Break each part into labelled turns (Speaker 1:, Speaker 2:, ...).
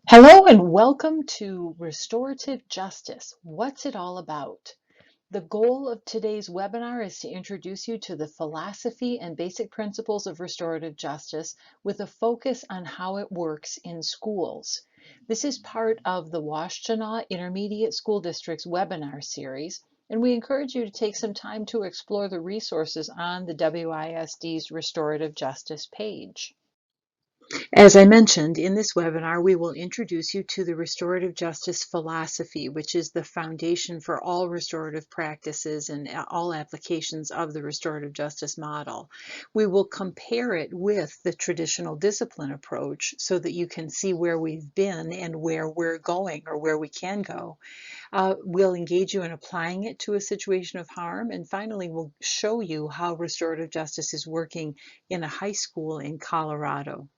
Speaker 1: Hello and welcome to Restorative Justice. What's it all about? The goal of today's webinar is to introduce you to the philosophy and basic principles of restorative justice with a focus on how it works in schools. This is part of the Washtenaw Intermediate School District's webinar series, and we encourage you to take some time to explore the resources on the WISD's Restorative Justice page. As I mentioned, in this webinar, we will introduce you to the restorative justice philosophy, which is the foundation for all restorative practices and all applications of the restorative justice model. We will compare it with the traditional discipline approach so that you can see where we've been and where we're going or where we can go. We'll engage you in applying it to a situation of harm, and finally, we'll show you how restorative justice is working in a high school in Colorado.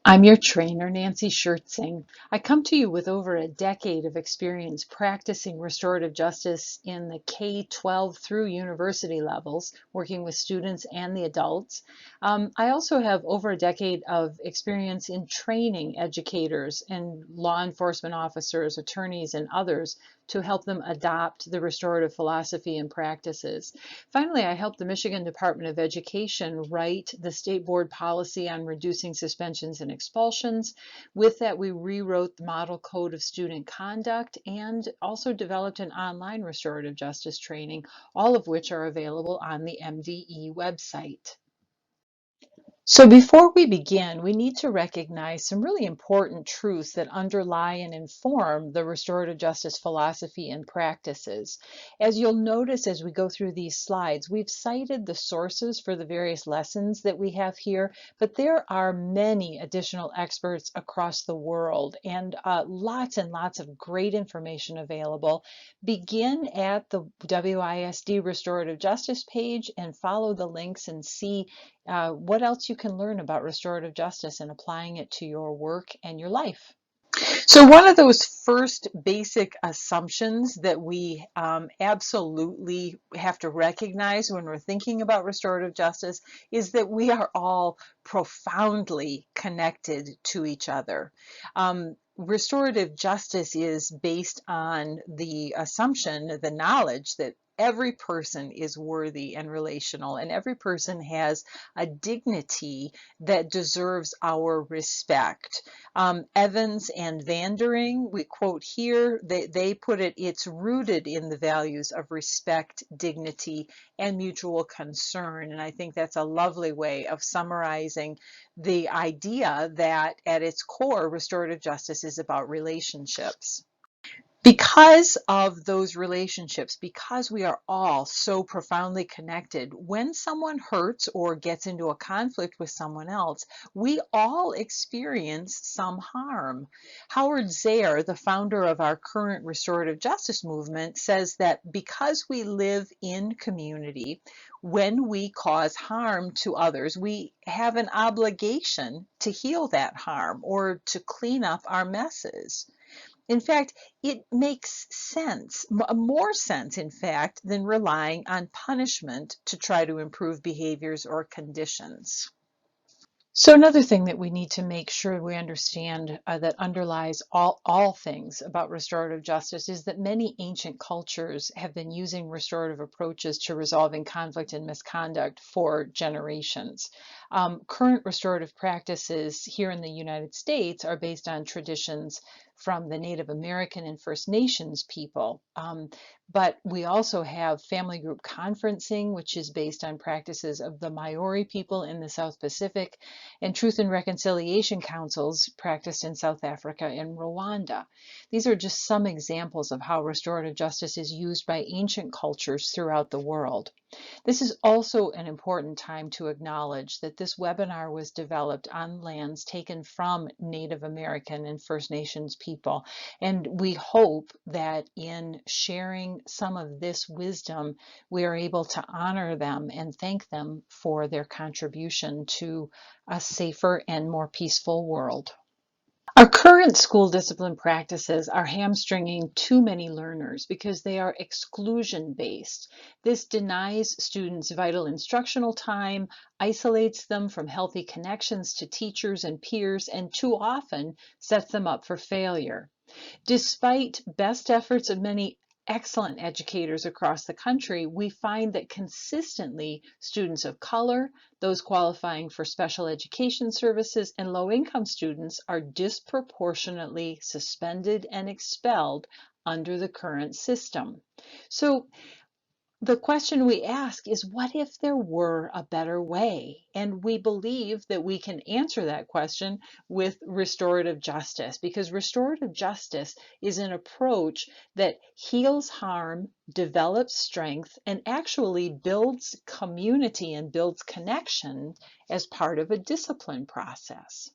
Speaker 1: I'm your trainer, Nancy Schertzing. I come to you with over a decade of experience practicing restorative justice in the K-12 through university levels, working with students and the adults. I also have over a decade of experience in training educators and law enforcement officers, attorneys, and others to help them adopt the restorative philosophy and practices. Finally, I helped the Michigan Department of Education write the state board policy on reducing suspensions and expulsions. With that, we rewrote the model code of student conduct and also developed an online restorative justice training, all of which are available on the MDE website. So before we begin, we need to recognize some really important truths that underlie and inform the restorative justice philosophy and practices. As you'll notice as we go through these slides, we've cited the sources for the various lessons that we have here, but there are many additional experts across the world and lots and lots of great information available. Begin at the WISD Restorative Justice page and follow the links and see what else you can learn about restorative justice and applying it to your work and your life. So one of those first basic assumptions that we absolutely have to recognize when we're thinking about restorative justice is that we are all profoundly connected to each other. Restorative justice is based on the assumption, the knowledge that every person is worthy and relational, and every person has a dignity that deserves our respect. Evans and Vandering, we quote here, they put it, it's rooted in the values of respect, dignity, and mutual concern. And I think that's a lovely way of summarizing the idea that at its core, restorative justice is about relationships. Because of those relationships, because we are all so profoundly connected, when someone hurts or gets into a conflict with someone else, we all experience some harm. Howard Zehr, the founder of our current restorative justice movement, says that because we live in community, when we cause harm to others, we have an obligation to heal that harm or to clean up our messes. In fact, it makes sense, more sense, in fact, than relying on punishment to try to improve behaviors or conditions. So another thing that we need to make sure we understand that underlies all things about restorative justice is that many ancient cultures have been using restorative approaches to resolving conflict and misconduct for generations. Current restorative practices here in the United States are based on traditions from the Native American and First Nations people. But we also have family group conferencing, which is based on practices of the Maori people in the South Pacific, and Truth and Reconciliation Councils practiced in South Africa and Rwanda. These are just some examples of how restorative justice is used by ancient cultures throughout the world. This is also an important time to acknowledge that this webinar was developed on lands taken from Native American and First Nations people. And we hope that in sharing some of this wisdom, we are able to honor them and thank them for their contribution to a safer and more peaceful world. Our current school discipline practices are hamstringing too many learners because they are exclusion-based. This denies students vital instructional time, isolates them from healthy connections to teachers and peers, and too often sets them up for failure. Despite best efforts of many excellent educators across the country, we find that consistently students of color, those qualifying for special education services, and low-income students are disproportionately suspended and expelled under the current system. So the question we ask is, what if there were a better way? And we believe that we can answer that question with restorative justice, because restorative justice is an approach that heals harm, develops strength, and actually builds community and builds connection as part of a discipline process.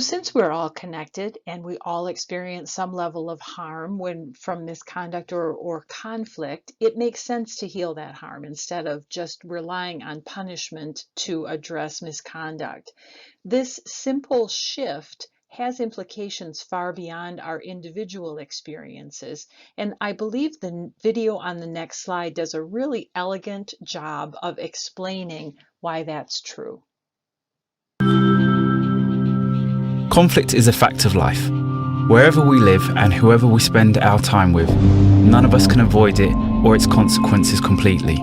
Speaker 1: Since we're all connected and we all experience some level of harm from misconduct or conflict, it makes sense to heal that harm instead of just relying on punishment to address misconduct. This simple shift has implications far beyond our individual experiences, and I believe the video on the next slide does a really elegant job of explaining why that's true.
Speaker 2: Conflict is a fact of life. Wherever we live and whoever we spend our time with, none of us can avoid it or its consequences completely.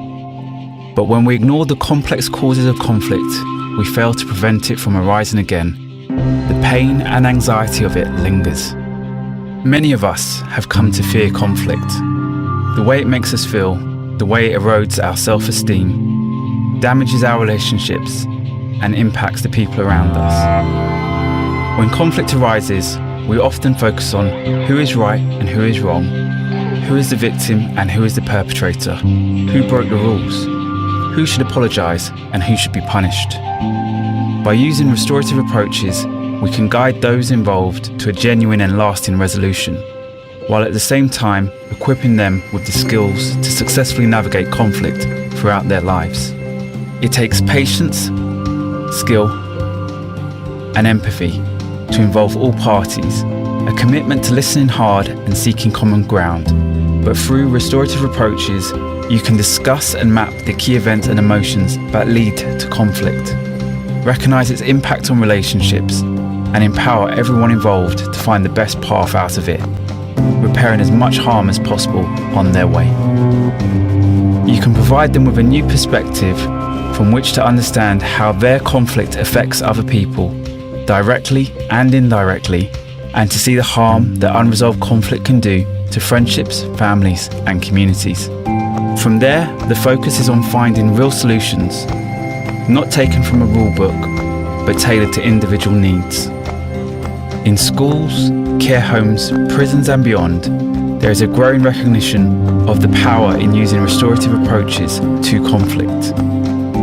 Speaker 2: But when we ignore the complex causes of conflict, we fail to prevent it from arising again. The pain and anxiety of it lingers. Many of us have come to fear conflict. The way it makes us feel, the way it erodes our self-esteem, damages our relationships, and impacts the people around us. When conflict arises, we often focus on who is right and who is wrong, who is the victim and who is the perpetrator, who broke the rules, who should apologise and who should be punished. By using restorative approaches, we can guide those involved to a genuine and lasting resolution, while at the same time equipping them with the skills to successfully navigate conflict throughout their lives. It takes patience, skill, and empathy to involve all parties, a commitment to listening hard and seeking common ground. But through restorative approaches, you can discuss and map the key events and emotions that lead to conflict, recognise its impact on relationships, and empower everyone involved to find the best path out of it, repairing as much harm as possible on their way. You can provide them with a new perspective from which to understand how their conflict affects other people, directly and indirectly, and to see the harm that unresolved conflict can do to friendships, families, and communities. From there, the focus is on finding real solutions, not taken from a rule book, but tailored to individual needs. In schools, care homes, prisons, and beyond, there is a growing recognition of the power in using restorative approaches to conflict,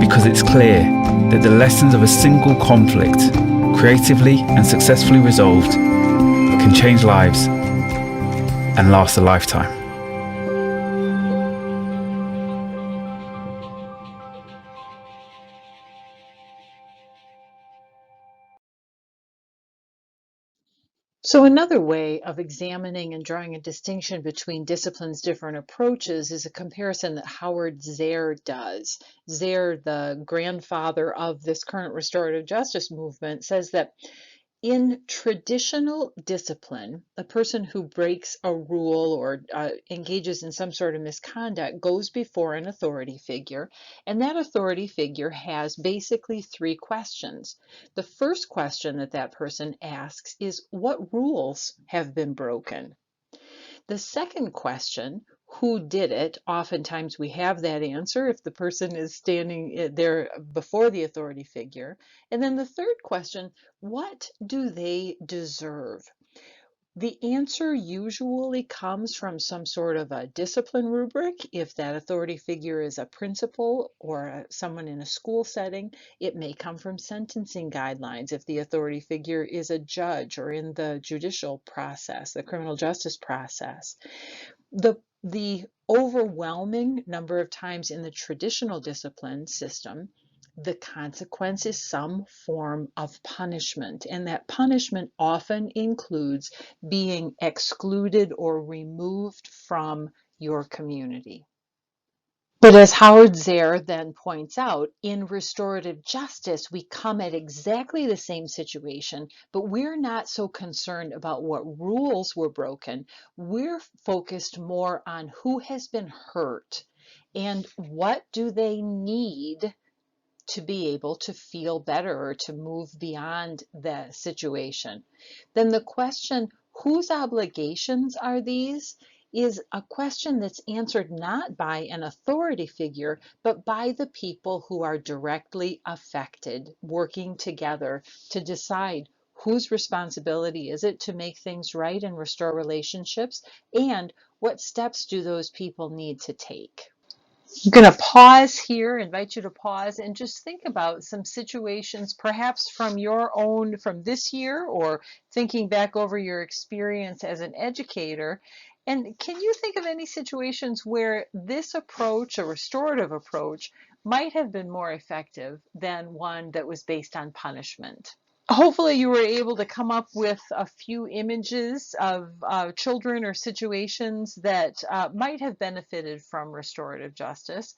Speaker 2: because it's clear that the lessons of a single conflict, creatively and successfully resolved, can change lives and last a lifetime.
Speaker 1: So another way of examining and drawing a distinction between disciplines' different approaches is a comparison that Howard Zehr does. Zehr, the grandfather of this current restorative justice movement, says that in traditional discipline, a person who breaks a rule or engages in some sort of misconduct goes before an authority figure, and that authority figure has basically three questions. The first question that that person asks is, what rules have been broken? The second question, who did it? Oftentimes we have that answer if the person is standing there before the authority figure. And then the third question, what do they deserve? The answer usually comes from some sort of a discipline rubric. If that authority figure is a principal or someone in a school setting, it may come from sentencing guidelines. If the authority figure is a judge or in the judicial process, the criminal justice process. The overwhelming number of times in the traditional discipline system, The consequence is some form of punishment, and that punishment often includes being excluded or removed from your community. But as Howard Zehr then points out, in restorative justice, we come at exactly the same situation, but we're not so concerned about what rules were broken. We're focused more on who has been hurt and what do they need to be able to feel better or to move beyond the situation. Then the question, whose obligations are these, is a question that's answered not by an authority figure, but by the people who are directly affected, working together to decide whose responsibility is it to make things right and restore relationships, and what steps do those people need to take. I'm going to pause here, invite you to pause and just think about some situations, perhaps from your own, from this year, or thinking back over your experience as an educator. And can you think of any situations where this approach, a restorative approach, might have been more effective than one that was based on punishment? Hopefully you were able to come up with a few images of children or situations that might have benefited from restorative justice.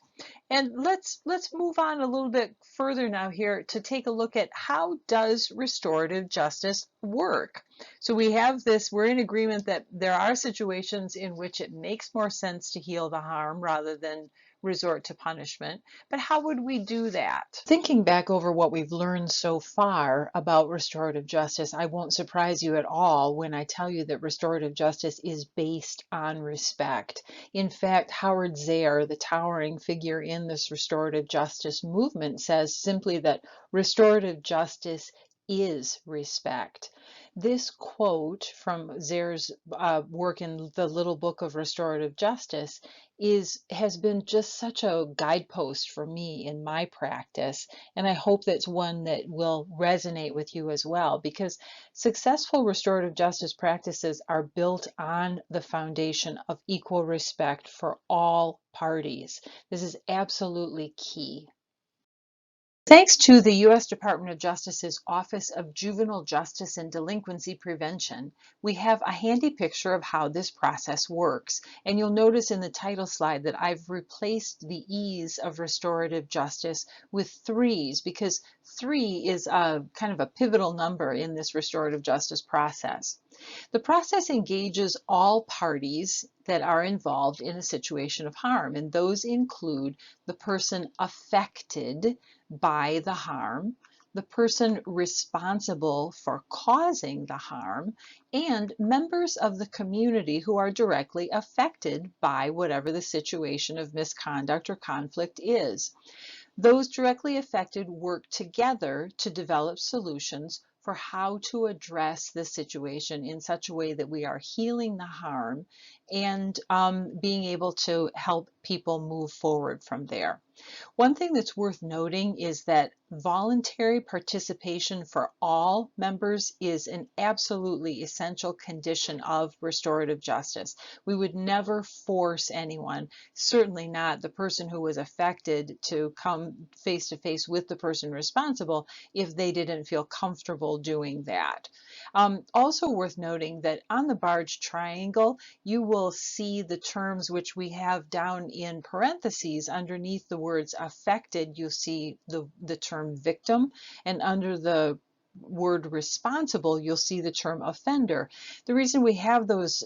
Speaker 1: And let's move on a little bit further now here to take a look at how does restorative justice work. So we have this, we're in agreement that there are situations in which it makes more sense to heal the harm rather than resort to punishment. But how would we do that? Thinking back over what we've learned so far about restorative justice, I won't surprise you at all when I tell you that restorative justice is based on respect. In fact, Howard Zehr, the towering figure in this restorative justice movement, says simply that restorative justice is respect. This quote from Zehr's work in the Little Book of Restorative Justice has been just such a guidepost for me in my practice, and I hope that's one that will resonate with you as well, because successful restorative justice practices are built on the foundation of equal respect for all parties. This is absolutely key. Thanks to the U.S. Department of Justice's Office of Juvenile Justice and Delinquency Prevention, we have a handy picture of how this process works. And you'll notice in the title slide that I've replaced the E's of restorative justice with threes, because 3 is a kind of a pivotal number in this restorative justice process. The process engages all parties that are involved in a situation of harm, and those include the person affected by the harm, the person responsible for causing the harm, and members of the community who are directly affected by whatever the situation of misconduct or conflict is. Those directly affected work together to develop solutions for how to address the situation in such a way that we are healing the harm and being able to help people move forward from there. One thing that's worth noting is that voluntary participation for all members is an absolutely essential condition of restorative justice. We would never force anyone, certainly not the person who was affected, to come face to face with the person responsible if they didn't feel comfortable doing that. Also worth noting that on the barge triangle, you will see the terms which we have down in parentheses underneath the words affected. You'll see the term victim, and under the word responsible, you'll see the term offender. The reason we have those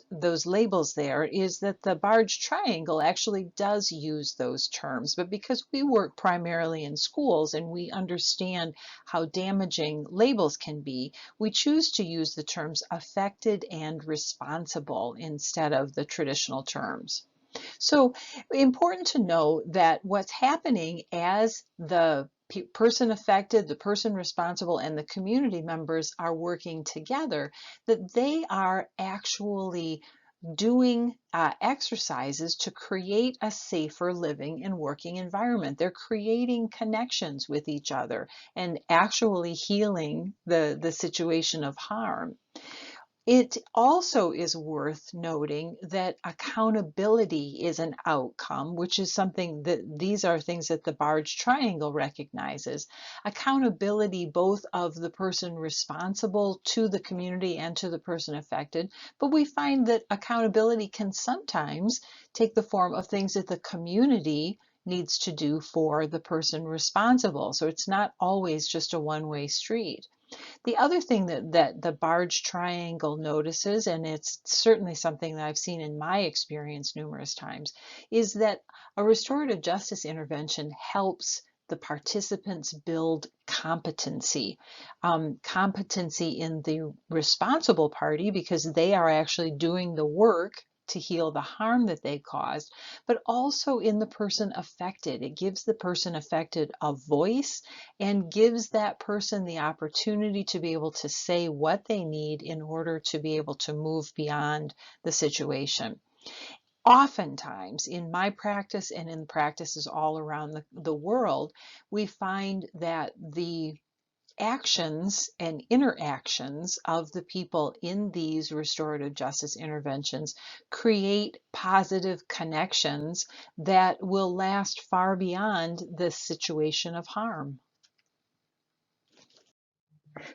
Speaker 1: labels there is that the barge triangle actually does use those terms, but because we work primarily in schools and we understand how damaging labels can be, we choose to use the terms affected and responsible instead of the traditional terms. So important to know that what's happening as the person affected, the person responsible, and the community members are working together, that they are actually doing exercises to create a safer living and working environment. They're creating connections with each other and actually healing the situation of harm. It also is worth noting that accountability is an outcome, which is something that these are things that the Barge Triangle recognizes. Accountability both of the person responsible to the community and to the person affected, but we find that accountability can sometimes take the form of things that the community needs to do for the person responsible. So it's not always just a one-way street. The other thing that the Barge Triangle notices, and it's certainly something that I've seen in my experience numerous times, is that a restorative justice intervention helps the participants build competency. Competency in the responsible party, because they are actually doing the work to heal the harm that they caused, but also in the person affected. It gives the person affected a voice and gives that person the opportunity to be able to say what they need in order to be able to move beyond the situation. Oftentimes, in my practice and in practices all around the world, we find that the actions and interactions of the people in these restorative justice interventions create positive connections that will last far beyond the situation of harm.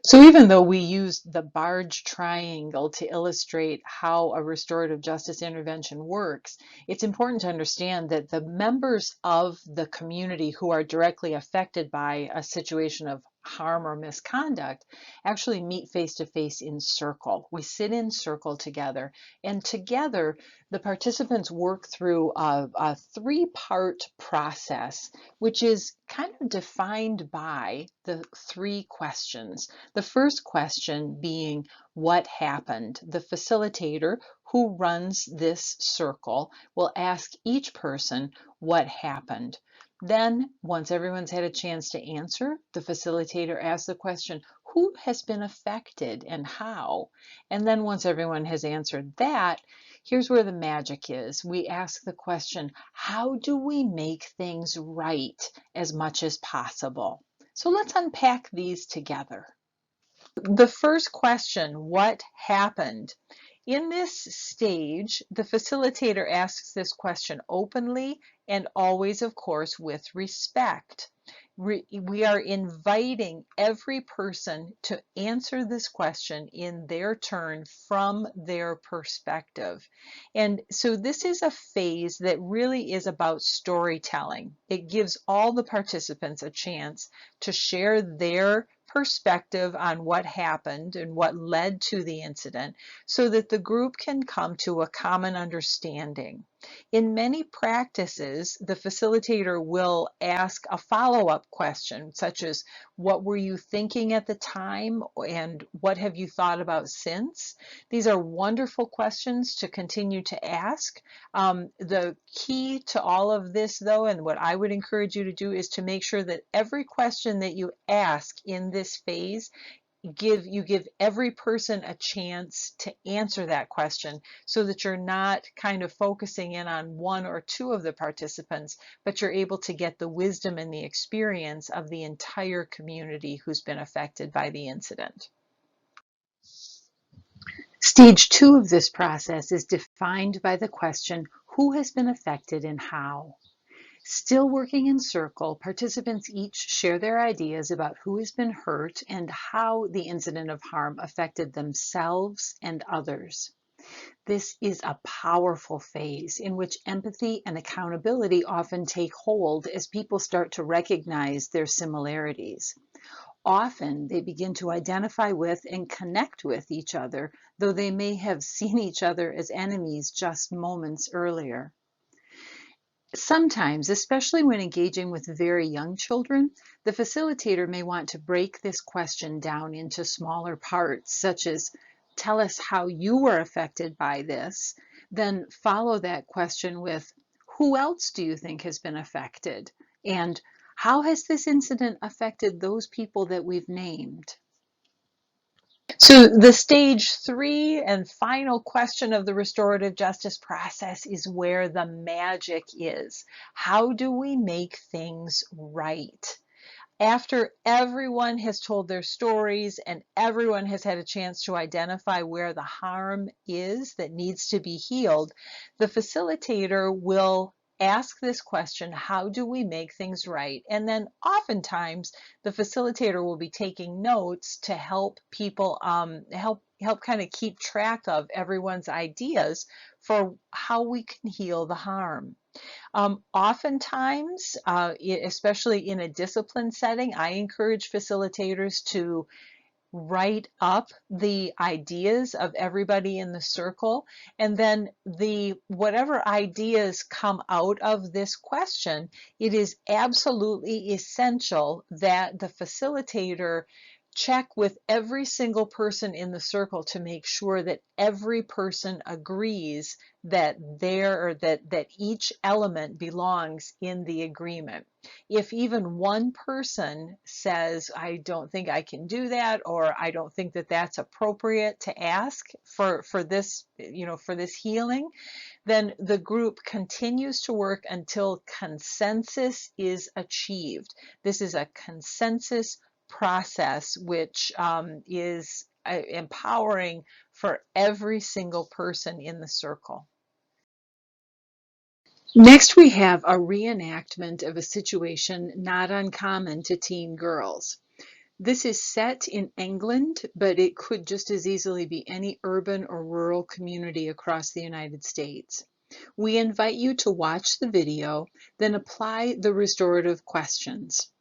Speaker 1: So even though we used the Barge Triangle to illustrate how a restorative justice intervention works, it's important to understand that the members of the community who are directly affected by a situation of harm or misconduct actually meet face to face in circle. We sit in circle together, and together the participants work through a three-part process, which is kind of defined by the three questions. The first question being, what happened? The facilitator who runs this circle will ask each person what happened. Then, once everyone's had a chance to answer, the facilitator asks the question, who has been affected and how? And then once everyone has answered that, here's where the magic is. We ask the question, how do we make things right as much as possible? So let's unpack these together. The first question, what happened? In this stage, the facilitator asks this question openly and always, of course, with respect. We are inviting every person to answer this question in their turn from their perspective. And so this is a phase that really is about storytelling. It gives all the participants a chance to share their perspective on what happened and what led to the incident so that the group can come to a common understanding. In many practices, the facilitator will ask a follow-up question, such as, what were you thinking at the time and what have you thought about since? These are wonderful questions to continue to ask. The key to all of this, though, and what I would encourage you to do, is to make sure that every question that you ask in this phase give every person a chance to answer that question so that you're not kind of focusing in on one or two of the participants, but you're able to get the wisdom and the experience of the entire community who's been affected by the incident. Stage 2 of this process is defined by the question, who has been affected and how? Still working in circle, participants each share their ideas about who has been hurt and how the incident of harm affected themselves and others. This is a powerful phase in which empathy and accountability often take hold as people start to recognize their similarities. Often they begin to identify with and connect with each other, though they may have seen each other as enemies just moments earlier. Sometimes, especially when engaging with very young children, the facilitator may want to break this question down into smaller parts, such as, tell us how you were affected by this, then follow that question with, who else do you think has been affected? And how has this incident affected those people that we've named? So the stage 3 and final question of the restorative justice process is where the magic is. How do we make things right? After everyone has told their stories and everyone has had a chance to identify where the harm is that needs to be healed, the facilitator will ask this question: how do we make things right? And then oftentimes the facilitator will be taking notes to help people help kind of keep track of everyone's ideas for how we can heal the harm. Oftentimes, especially in a discipline setting, I encourage facilitators to write up the ideas of everybody in the circle, and then whatever ideas come out of this question, it is absolutely essential that the facilitator check with every single person in the circle to make sure that every person agrees that that each element belongs in the agreement. If even one person says, I don't think I can do that, or I don't think that that's appropriate to ask for this, for this healing, then the group continues to work until consensus is achieved. This is a consensus process, which is empowering for every single person in the circle. Next, we have a reenactment of a situation not uncommon to teen girls. This is set in England, but it could just as easily be any urban or rural community across the United States. We invite you to watch the video, then apply the restorative questions.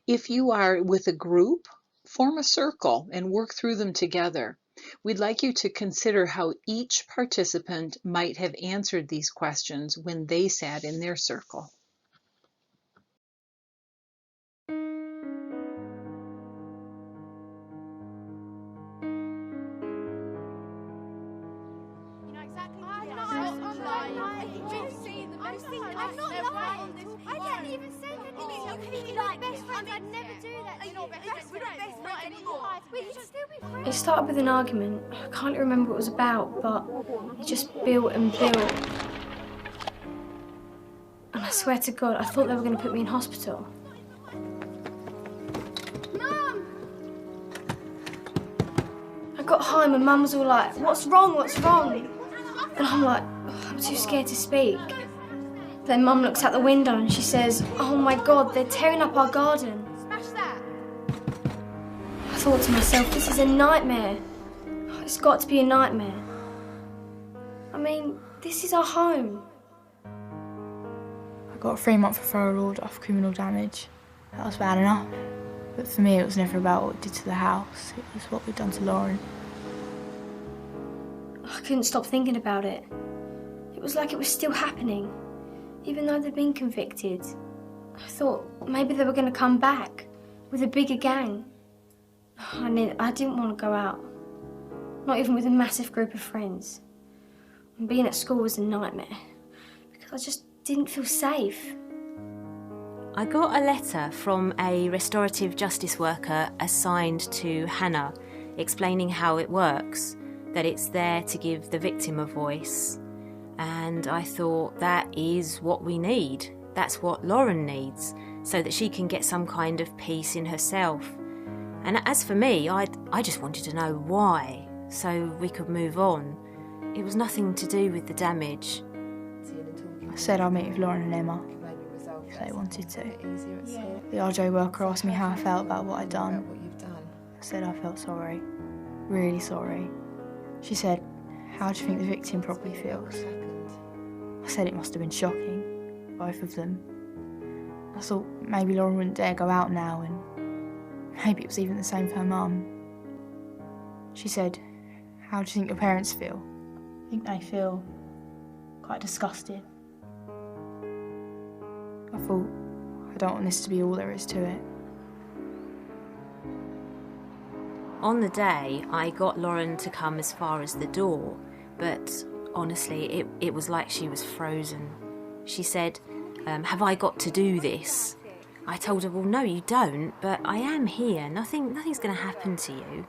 Speaker 1: If you are with a group, form a circle and work through them together. We'd like you to consider how each participant might have answered these questions when they sat in their circle.
Speaker 3: It started with an argument. I can't remember what it was about, but it just built and built. And I swear to God, I thought they were going to put me in hospital. Mum! I got home and Mum was all like, what's wrong, what's wrong? And I'm like, oh, I'm too scared to speak. Then Mum looks out the window and she says, oh my God, they're tearing up our garden. Smash that! I thought to myself, this is a nightmare. It's got to be a nightmare. I mean, this is our home.
Speaker 4: I got a 3-month referral order for criminal damage. That was bad enough. But for me, it was never about what we did to the house. It was what we'd done to Lauren.
Speaker 3: I couldn't stop thinking about it. It was like it was still happening, even though they'd been convicted. I thought maybe they were going to come back with a bigger gang. I didn't want to go out, not even with a massive group of friends. And being at school was a nightmare because I just didn't feel safe.
Speaker 5: I got a letter from a restorative justice worker assigned to Hannah explaining how it works, that it's there to give the victim a voice. And I thought, that is what we need. That's what Lauren needs, so that she can get some kind of peace in herself. And as for me, I just wanted to know why, so we could move on. It was nothing to do with the damage.
Speaker 4: I said I'd meet with Lauren and Emma, if they wanted to. The RJ worker asked me how I felt about what I'd done. I said I felt sorry, really sorry. She said, how do you think the victim probably feels? I said it must have been shocking, both of them. I thought maybe Lauren wouldn't dare go out now, and maybe it was even the same for her mum. She said, how do you think your parents feel? I think they feel quite disgusted. I thought, I don't want this to be all there is to it.
Speaker 5: On the day, I got Lauren to come as far as the door, but honestly, it was like she was frozen. She said, have I got to do this? I told her, well, no, you don't, but I am here. Nothing's going to happen to you.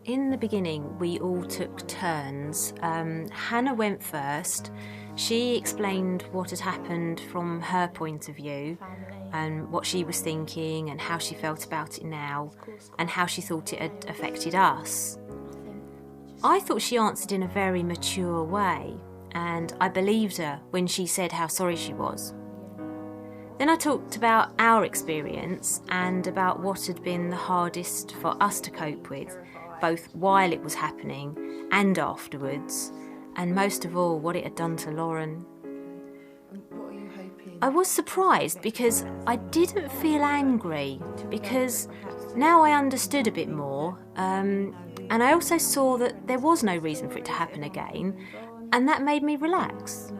Speaker 5: In the beginning, we all took turns. Hannah went first. She explained what had happened from her point of view and what she was thinking and how she felt about it now and how she thought it had affected us. I thought she answered in a very mature way, and I believed her when she said how sorry she was. Then I talked about our experience and about what had been the hardest for us to cope with, both while it was happening and afterwards, and most of all what it had done to Lauren. I was surprised because I didn't feel angry, because now I understood a bit more, and I also saw that there was no reason for it to happen again, and that made me relax.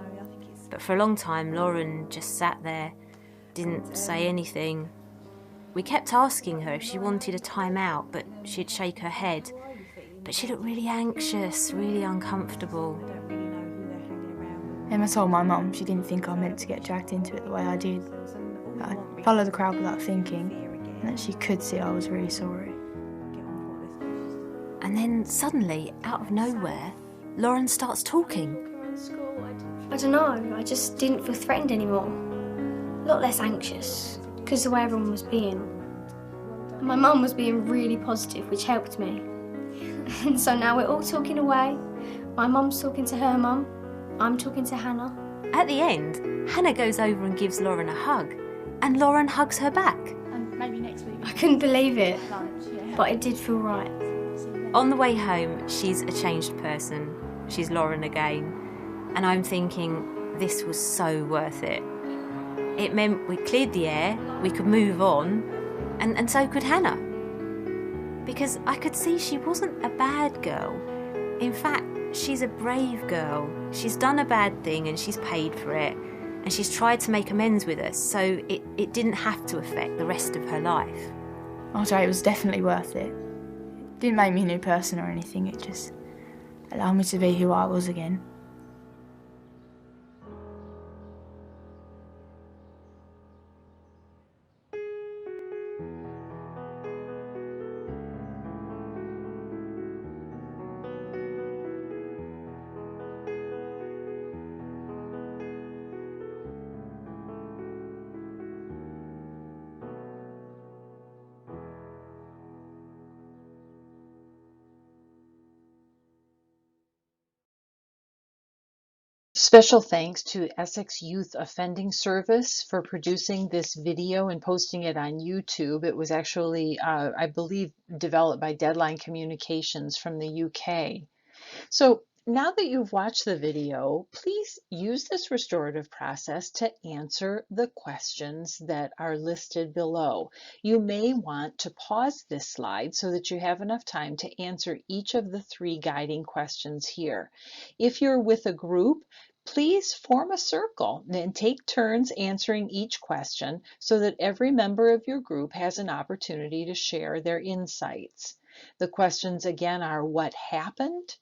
Speaker 5: But for a long time Lauren just sat there, didn't say anything. We kept asking her if she wanted a time out, but she'd shake her head. But she looked really anxious, really uncomfortable.
Speaker 4: Emma told my mum she didn't think I meant to get dragged into it the way I did. That I followed the crowd without thinking, and that she could see I was really sorry.
Speaker 5: And then suddenly, out of nowhere, Lauren starts talking.
Speaker 3: I don't know, I just didn't feel threatened anymore. A lot less anxious, because the way everyone was being. My mum was being really positive, which helped me. And so now we're all talking away. My mum's talking to her mum, I'm talking to Hannah.
Speaker 5: At the end, Hannah goes over and gives Lauren a hug, and Lauren hugs her back.
Speaker 4: And maybe next week.
Speaker 3: I couldn't believe it, but it did feel right.
Speaker 5: On the way home, she's a changed person. She's Lauren again. And I'm thinking, this was so worth it. It meant we cleared the air, we could move on, and so could Hannah. Because I could see she wasn't a bad girl. In fact, she's a brave girl. She's done a bad thing and she's paid for it. And she's tried to make amends with us, so it didn't have to affect the rest of her life.
Speaker 4: RJ, it was definitely worth it. It didn't make me a new person or anything, it just allowed me to be who I was again.
Speaker 1: Special thanks to Essex Youth Offending Service for producing this video and posting it on YouTube. It was actually, I believe, developed by Deadline Communications from the UK. So now that you've watched the video, please use this restorative process to answer the questions that are listed below. You may want to pause this slide so that you have enough time to answer each of the 3 guiding questions here. If you're with a group, please form a circle and take turns answering each question so that every member of your group has an opportunity to share their insights. The questions again are: what happened?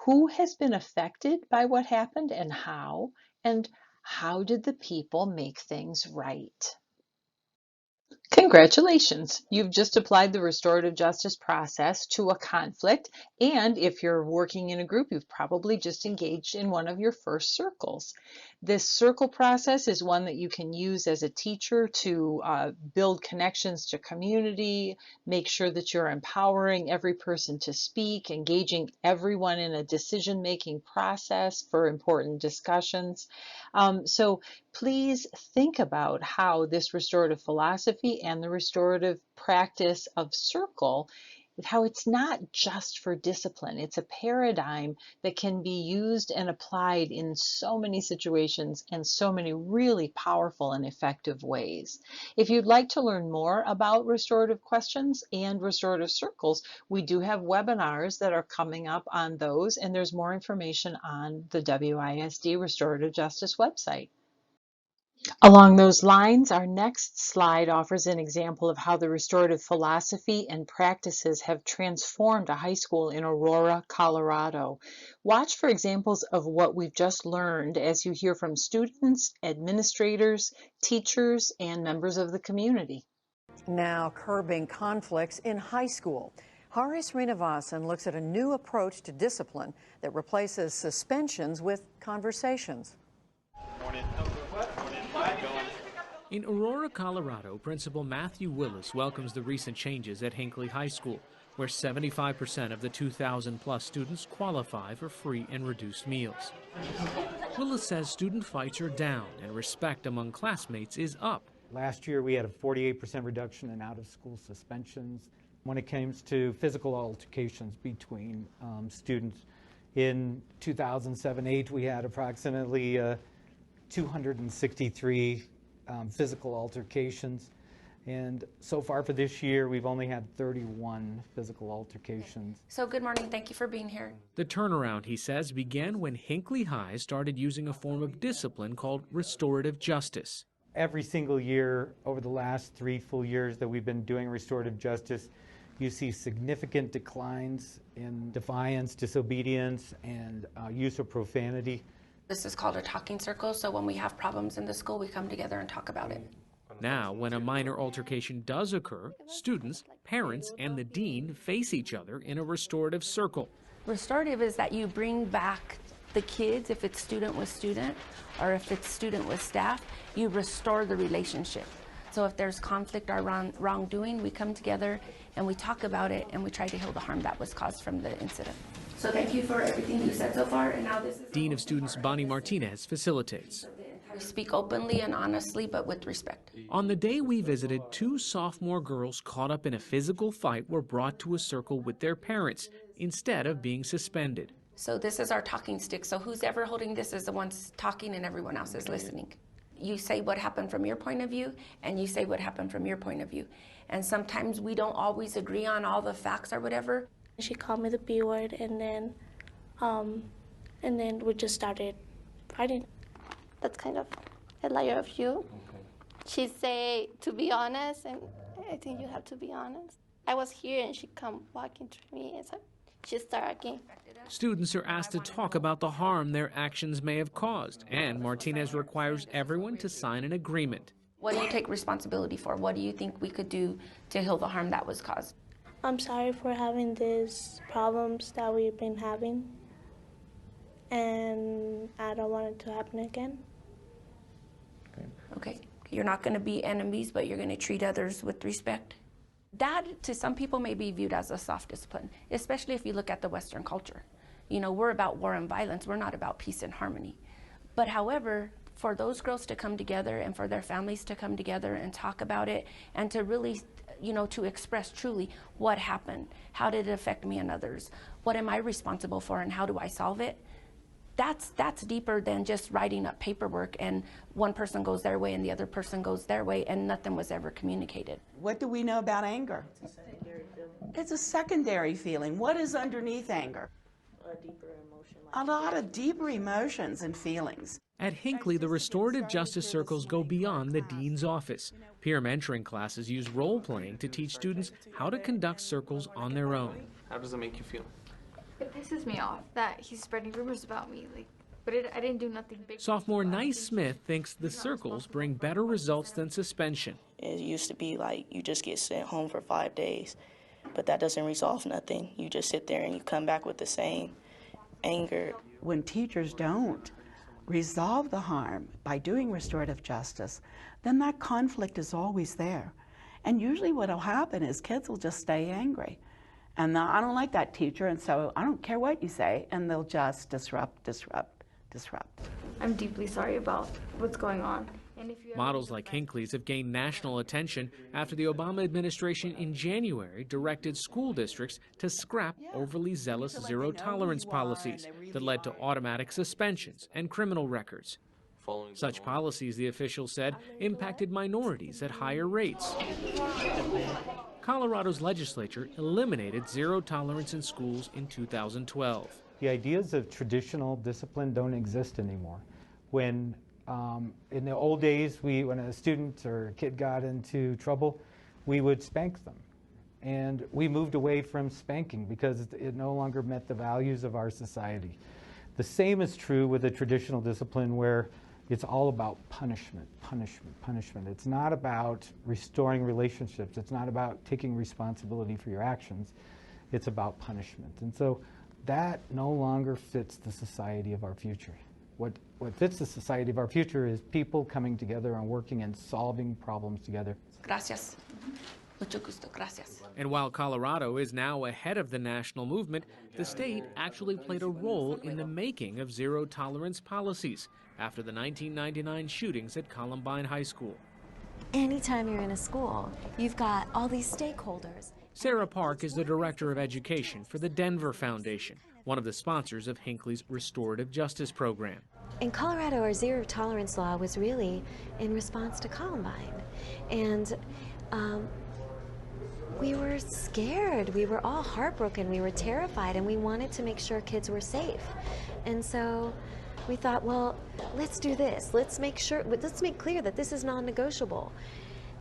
Speaker 1: Who has been affected by what happened and how? And how did the people make things right? Congratulations! You've just applied the restorative justice process to a conflict, and if you're working in a group, you've probably just engaged in one of your first circles. This circle process is one that you can use as a teacher to build connections to community, make sure that you're empowering every person to speak, engaging everyone in a decision-making process for important discussions. So please think about how this restorative philosophy and the restorative practice of circle, how it's not just for discipline. It's a paradigm that can be used and applied in so many situations and so many really powerful and effective ways. If you'd like to learn more about restorative questions and restorative circles, we do have webinars that are coming up on those, and there's more information on the WISD Restorative Justice website. Along those lines, our next slide offers an example of how the restorative philosophy and practices have transformed a high school in Aurora, Colorado. Watch for examples of what we've just learned as you hear from students, administrators, teachers, and members of the community.
Speaker 6: Now curbing conflicts in high school. Hari Srinivasan looks at a new approach to discipline that replaces suspensions with conversations.
Speaker 7: In Aurora, Colorado, Principal Matthew Willis welcomes the recent changes at Hinckley High School, where 75% of the 2,000-plus students qualify for free and reduced meals. Willis says student fights are down and respect among classmates is up.
Speaker 8: Last year we had a 48% reduction in out-of-school suspensions. When it comes to physical altercations between students, in 2007-8 we had approximately 263 physical altercations, and so far for this year we've only had 31 physical altercations.
Speaker 9: So good morning, thank you for being here.
Speaker 7: The turnaround, he says, began when Hinckley High started using a form of discipline called restorative justice.
Speaker 8: Every single year over the last 3 full years that we've been doing restorative justice, you see significant declines in defiance, disobedience, and use of profanity.
Speaker 9: This is called a talking circle, so when we have problems in the school, we come together and talk about it.
Speaker 7: Now, when a minor altercation does occur, students, parents, and the dean face each other in a restorative circle.
Speaker 9: Restorative is that you bring back the kids, if it's student with student, or if it's student with staff, you restore the relationship. So if there's conflict or wrongdoing, we come together and we talk about it and we try to heal the harm that was caused from the incident. So thank you for everything you said so far, and now this is...
Speaker 7: Dean of Students Bonnie Martinez facilitates.
Speaker 9: We speak openly and honestly, but with respect.
Speaker 7: On the day we visited, 2 sophomore girls caught up in a physical fight were brought to a circle with their parents instead of being suspended.
Speaker 9: So this is our talking stick. So who's ever holding this is the ones talking and everyone else is listening. You say what happened from your point of view, and you say what happened from your point of view. And sometimes we don't always agree on all the facts or whatever.
Speaker 10: She called me the B word, and then we just started fighting.
Speaker 11: That's kind of a liar of you. She say to be honest, and I think you have to be honest. I was here, and she come walking to me, and so she started again.
Speaker 7: Students are asked to talk about the harm their actions may have caused, and Martinez requires everyone to sign an agreement.
Speaker 9: What do you take responsibility for? What do you think we could do to heal the harm that was caused?
Speaker 10: I'm sorry for having these problems that we've been having, and I don't want it to happen again.
Speaker 9: Okay. You're not going to be enemies, but you're going to treat others with respect. That, to some people, may be viewed as a soft discipline, especially if you look at the Western culture. You know, we're about war and violence. We're not about peace and harmony. But however, for those girls to come together and for their families to come together and talk about it and to really, you know, to express truly what happened, how did it affect me and others, what am I responsible for and how do I solve it, that's deeper than just writing up paperwork and one person goes their way and the other person goes their way and nothing was ever communicated.
Speaker 12: What do we know about anger? It's a secondary feeling. What is underneath anger? A lot of deeper emotions and feelings.
Speaker 7: At Hinckley, the restorative justice circles go beyond the dean's office. Peer mentoring classes use role-playing to teach students how to conduct circles on their own.
Speaker 13: How does it make you feel?
Speaker 3: It pisses me off that he's spreading rumors about me, but I didn't do nothing big.
Speaker 7: Sophomore Nice Smith thinks the circles bring better results than suspension.
Speaker 14: It used to be like you just get sent home for 5 days, but that doesn't resolve nothing. You just sit there and you come back with the same anger.
Speaker 12: When teachers don't resolve the harm by doing restorative justice, then that conflict is always there. And usually what will happen is kids will just stay angry. And I don't like that teacher, and so I don't care what you say, and they'll just disrupt.
Speaker 3: I'm deeply sorry about what's going on.
Speaker 7: Models like Hinckley's have gained national attention after the Obama administration in January directed school districts to scrap overly zealous zero-tolerance policies that led to automatic suspensions and criminal records. Such policies, the officials said, impacted minorities at higher rates. Colorado's legislature eliminated zero tolerance in schools in 2012.
Speaker 8: The ideas of traditional discipline don't exist anymore. When in the old days, when a student or a kid got into trouble, we would spank them. And we moved away from spanking because it no longer met the values of our society. The same is true with the traditional discipline where it's all about punishment. It's not about restoring relationships. It's not about taking responsibility for your actions. It's about punishment. And so that no longer fits the society of our future. What fits the society of our future is people coming together and working and solving problems together.
Speaker 9: Gracias. Mucho gusto. Gracias.
Speaker 7: And while Colorado is now ahead of the national movement, the state actually played a role in the making of zero-tolerance policies after the 1999 shootings at Columbine High School.
Speaker 13: Anytime you're in a school, you've got all these stakeholders.
Speaker 7: Sarah Park is the Director of Education for the Denver Foundation, one of the sponsors of Hinckley's Restorative Justice program.
Speaker 13: In Colorado, our zero-tolerance law was really in response to Columbine. And we were scared. We were all heartbroken. We were terrified, and we wanted to make sure kids were safe. And so we thought, well, let's do this. Let's make clear that this is non-negotiable.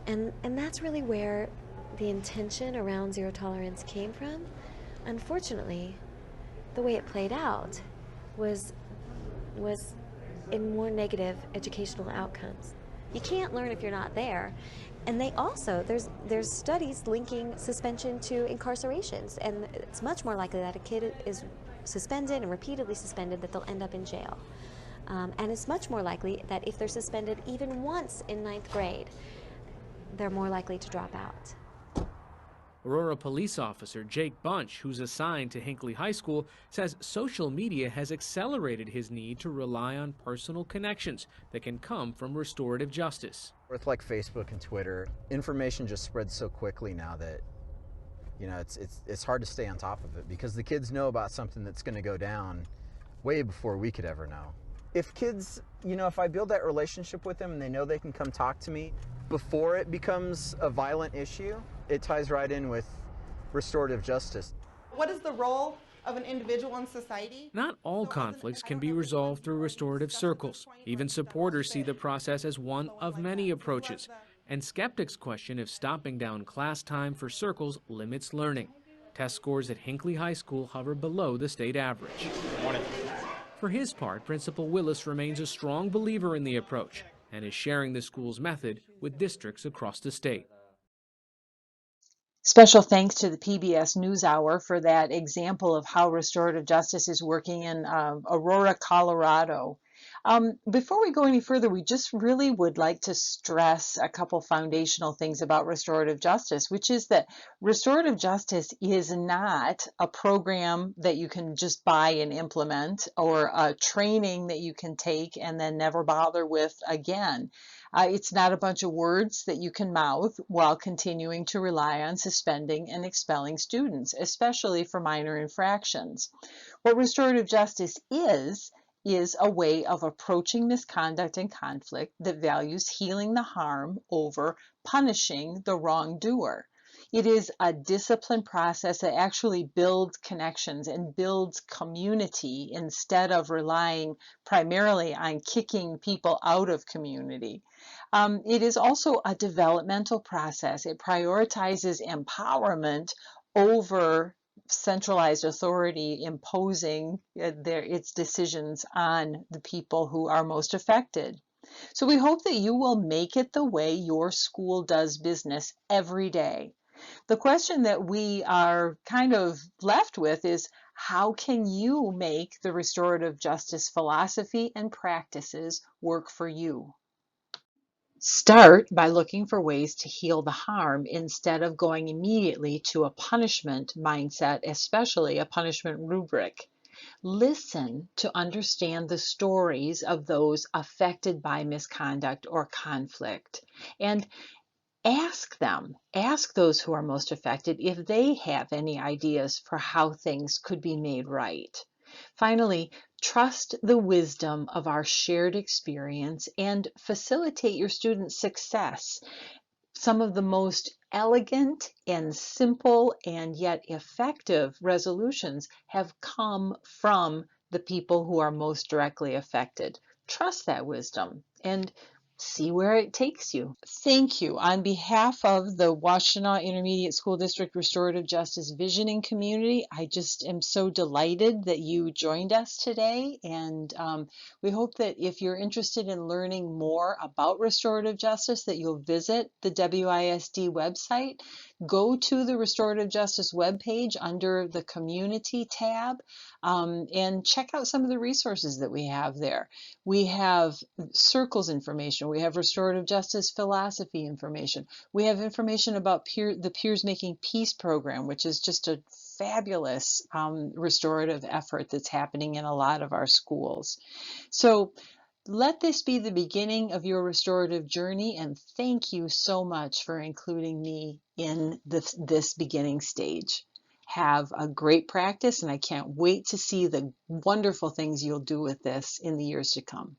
Speaker 13: And that's really where the intention around zero tolerance came from. Unfortunately, the way it played out was in more negative educational outcomes. You can't learn if you're not there. And they also, there's studies linking suspension to incarcerations, and it's much more likely that a kid is suspended and repeatedly suspended that they'll end up in jail. And it's much more likely that if they're suspended even once in 9th grade, they're more likely to drop out.
Speaker 7: Aurora police officer Jake Bunch, who's assigned to Hinckley High School, says social media has accelerated his need to rely on personal connections that can come from restorative justice.
Speaker 15: With like Facebook and Twitter, information just spreads so quickly now that, you know, it's hard to stay on top of it because the kids know about something that's going to go down way before we could ever know. If kids, you know, if I build that relationship with them and they know they can come talk to me before it becomes a violent issue, it ties right in with restorative justice.
Speaker 16: What is the role of an individual in society?
Speaker 7: Not all conflicts can be resolved through restorative circles. Even supporters see the process as one of many approaches. And skeptics question if stopping down class time for circles limits learning. Test scores at Hinckley High School hover below the state average. For his part, Principal Willis remains a strong believer in the approach and is sharing the school's method with districts across the state.
Speaker 1: Special thanks to the PBS NewsHour for that example of how restorative justice is working in Aurora, Colorado. Before we go any further, we just really would like to stress a couple foundational things about restorative justice, which is that restorative justice is not a program that you can just buy and implement or a training that you can take and then never bother with again. It's not a bunch of words that you can mouth while continuing to rely on suspending and expelling students, especially for minor infractions. What restorative justice is a way of approaching misconduct and conflict that values healing the harm over punishing the wrongdoer. It is a disciplined process that actually builds connections and builds community instead of relying primarily on kicking people out of community. It is also a developmental process. It prioritizes empowerment over centralized authority imposing its decisions on the people who are most affected. So we hope that you will make it the way your school does business every day. The question that we are kind of left with is, how can you make the restorative justice philosophy and practices work for you? Start by looking for ways to heal the harm instead of going immediately to a punishment mindset, especially a punishment rubric. Listen to understand the stories of those affected by misconduct or conflict, and ask those who are most affected if they have any ideas for how things could be made right. Finally, trust the wisdom of our shared experience and facilitate your students' success. Some of the most elegant and simple and yet effective resolutions have come from the people who are most directly affected. Trust that wisdom and see where it takes you. Thank you. On behalf of the Washtenaw Intermediate School District Restorative Justice Visioning Community, I just am so delighted that you joined us today. And we hope that if you're interested in learning more about restorative justice, that you'll visit the WISD website. Go to the Restorative Justice webpage under the Community tab and check out some of the resources that we have there. We have circles information. We have restorative justice philosophy information. We have information about the Peers Making Peace program, which is just a fabulous restorative effort that's happening in a lot of our schools. So let this be the beginning of your restorative journey, and thank you so much for including me in this beginning stage. Have a great practice, and I can't wait to see the wonderful things you'll do with this in the years to come.